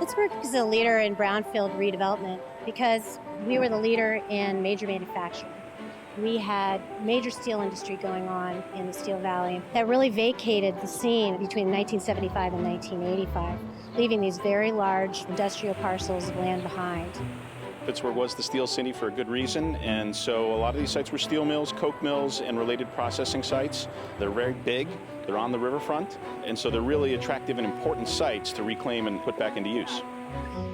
Pittsburgh is a leader in brownfield redevelopment because we were the leader in major manufacturing. We had major steel industry going on in the Steel Valley that really vacated the scene between 1975 and 1985, leaving these very large industrial parcels of land behind. Pittsburgh was the steel city for a good reason, and so a lot of these sites were steel mills, coke mills, and related processing sites. They're very big, they're on the riverfront, and so they're really attractive and important sites to reclaim and put back into use.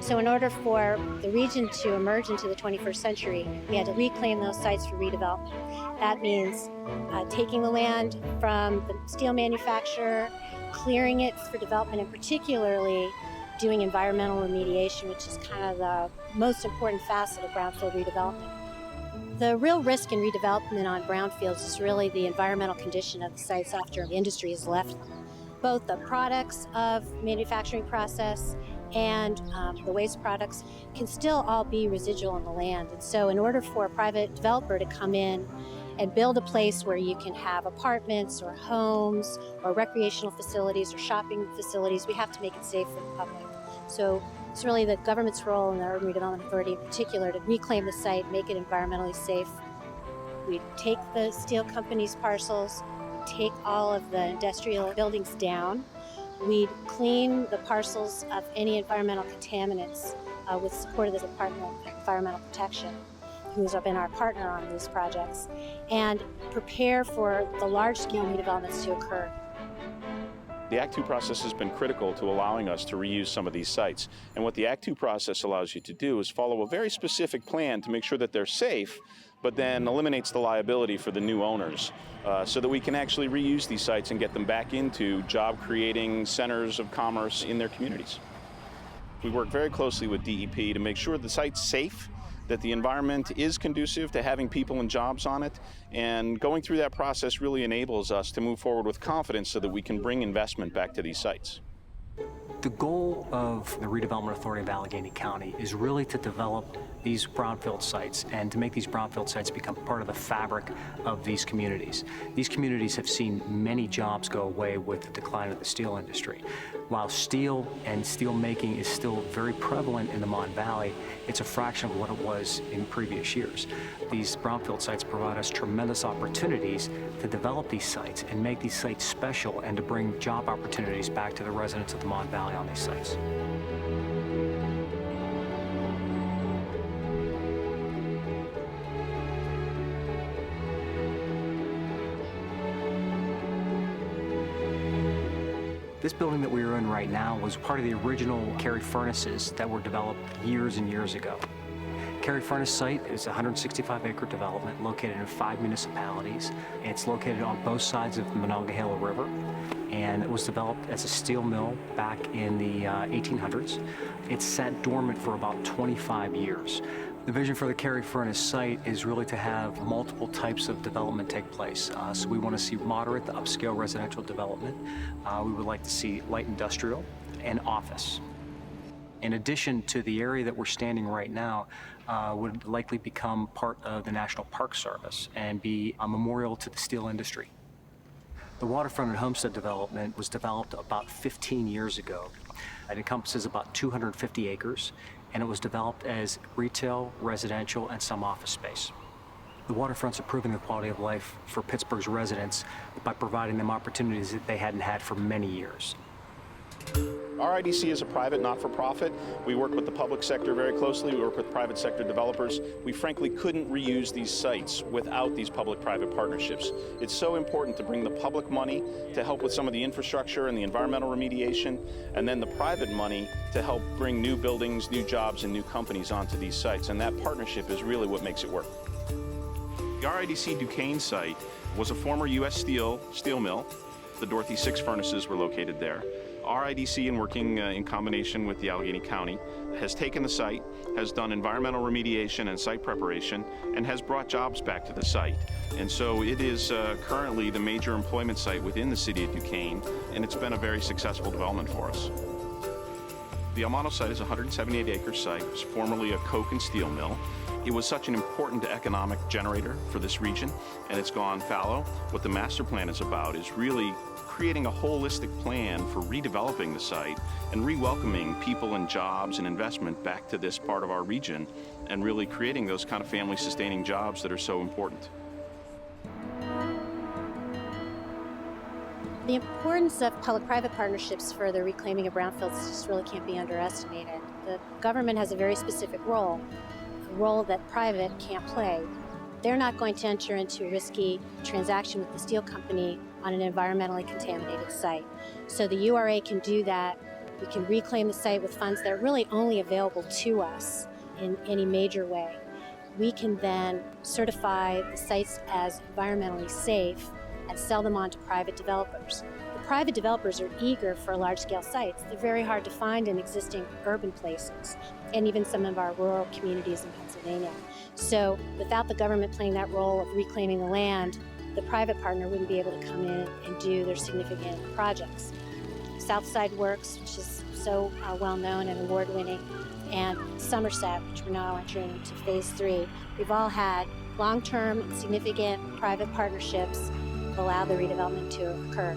So in order for the region to emerge into the 21st century, we had to reclaim those sites for redevelopment. That means taking the land from the steel manufacturer, clearing it for development, and particularly doing environmental remediation, which is kind of the most important facet of brownfield redevelopment. The real risk in redevelopment on brownfields is really the environmental condition of the sites after the industry has left them. Both the products of manufacturing process and the waste products can still all be residual in the land. And so in order for a private developer to come in and build a place where you can have apartments or homes or recreational facilities or shopping facilities, we have to make it safe for the public. So it's really the government's role and the Urban Redevelopment Authority in particular to reclaim the site, make it environmentally safe. We take the steel company's parcels, take all of the industrial buildings down. We'd clean the parcels of any environmental contaminants with support of the Department of Environmental Protection, who's been our partner on these projects, and prepare for the large-scale redevelopments to occur. The Act 2 process has been critical to allowing us to reuse some of these sites. And what the Act 2 process allows you to do is follow a very specific plan to make sure that they're safe, but then eliminates the liability for the new owners so that we can actually reuse these sites and get them back into job-creating centers of commerce in their communities. We work very closely with DEP to make sure the site's safe, that the environment is conducive to having people and jobs on it, and going through that process really enables us to move forward with confidence so that we can bring investment back to these sites. The goal of the Redevelopment Authority of Allegheny County is really to develop these brownfield sites and to make these brownfield sites become part of the fabric of these communities. These communities have seen many jobs go away with the decline of the steel industry. While steel and steel making is still very prevalent in the Mon Valley, it's a fraction of what it was in previous years. These brownfield sites provide us tremendous opportunities to develop these sites and make these sites special and to bring job opportunities back to the residents of the Mon Valley on these sites. This building that we are in right now was part of the original CARRIE furnaces that were developed years and years ago. CARRIE furnace site is a 165-acre development located in 5 municipalities. It's located on both sides of the Monongahela River, and it was developed as a steel mill back in the 1800s. It sat dormant for about 25 years. The vision for the CARRIE furnace site is really to have multiple types of development take place. So we want to see moderate to upscale residential development. We would like to see light industrial and office. In addition to the area that we're standing right now, would likely become part of the National Park Service and be a memorial to the steel industry. The waterfront and homestead development was developed about 15 years ago. It encompasses about 250 acres, and it was developed as retail, residential, and some office space. The waterfront's improving the quality of life for Pittsburgh's residents by providing them opportunities that they hadn't had for many years. RIDC is a private not-for-profit. We work with the public sector very closely. We work with private sector developers. We frankly couldn't reuse these sites without these public-private partnerships. It's so important to bring the public money to help with some of the infrastructure and the environmental remediation, and then the private money to help bring new buildings, new jobs, and new companies onto these sites. And that partnership is really what makes it work. The RIDC Duquesne site was a former U.S. steel mill. The Dorothy 6 furnaces were located there. RIDC, in working in combination with the Allegheny County, has taken the site, has done environmental remediation and site preparation, and has brought jobs back to the site. And so it is currently the major employment site within the city of Duquesne, and it's been a very successful development for us. The ALMONO site is a 178-acre site. It was formerly a coke and steel mill. It was such an important economic generator for this region, and it's gone fallow. What the master plan is about is really creating a holistic plan for redeveloping the site and re-welcoming people and jobs and investment back to this part of our region and really creating those kind of family-sustaining jobs that are so important. The importance of public-private partnerships for the reclaiming of brownfields just really can't be underestimated. The government has a very specific role, a role that private can't play. They're not going to enter into a risky transaction with the steel company on an environmentally contaminated site. So the URA can do that. We can reclaim the site with funds that are really only available to us in any major way. We can then certify the sites as environmentally safe and sell them on to private developers. The private developers are eager for large-scale sites. They're very hard to find in existing urban places and even some of our rural communities in Pennsylvania. So without the government playing that role of reclaiming the land, the private partner wouldn't be able to come in and do their significant projects. SOUTHSIDE Works, which is so well-known and award-winning, and SUMMERSET, which we're now entering into phase 3, we've all had long-term and significant private partnerships that allow the redevelopment to occur.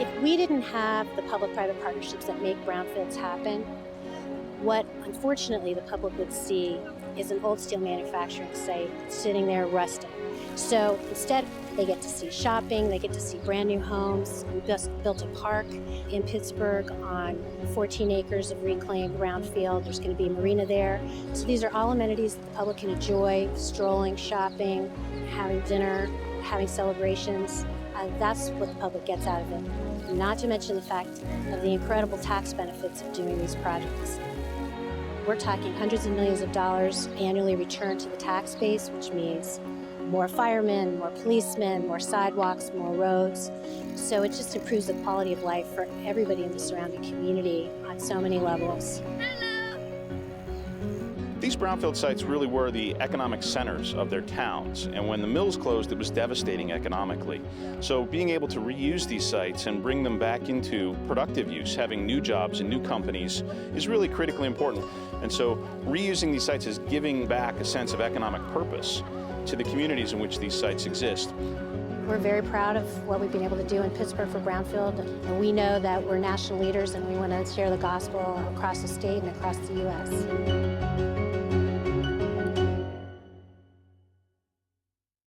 If we didn't have the public-private partnerships that make brownfields happen, what unfortunately the public would see is an old steel manufacturing site sitting there rusting. So instead, they get to see shopping, they get to see brand new homes. We just built a park in Pittsburgh on 14 acres of reclaimed brownfield. There's going to be a marina there. So these are all amenities that the public can enjoy, strolling, shopping, having dinner, having celebrations. That's what the public gets out of it. Not to mention the fact of the incredible tax benefits of doing these projects. We're talking hundreds of millions of dollars annually returned to the tax base, which means more firemen, more policemen, more sidewalks, more roads. So it just improves the quality of life for everybody in the surrounding community on so many levels. These brownfield sites really were the economic centers of their towns, and when the mills closed, it was devastating economically. So being able to reuse these sites and bring them back into productive use, having new jobs and new companies, is really critically important. And so reusing these sites is giving back a sense of economic purpose to the communities in which these sites exist. We're very proud of what we've been able to do in Pittsburgh for Brownfield, and we know that we're national leaders and we want to share the gospel across the state and across the U.S.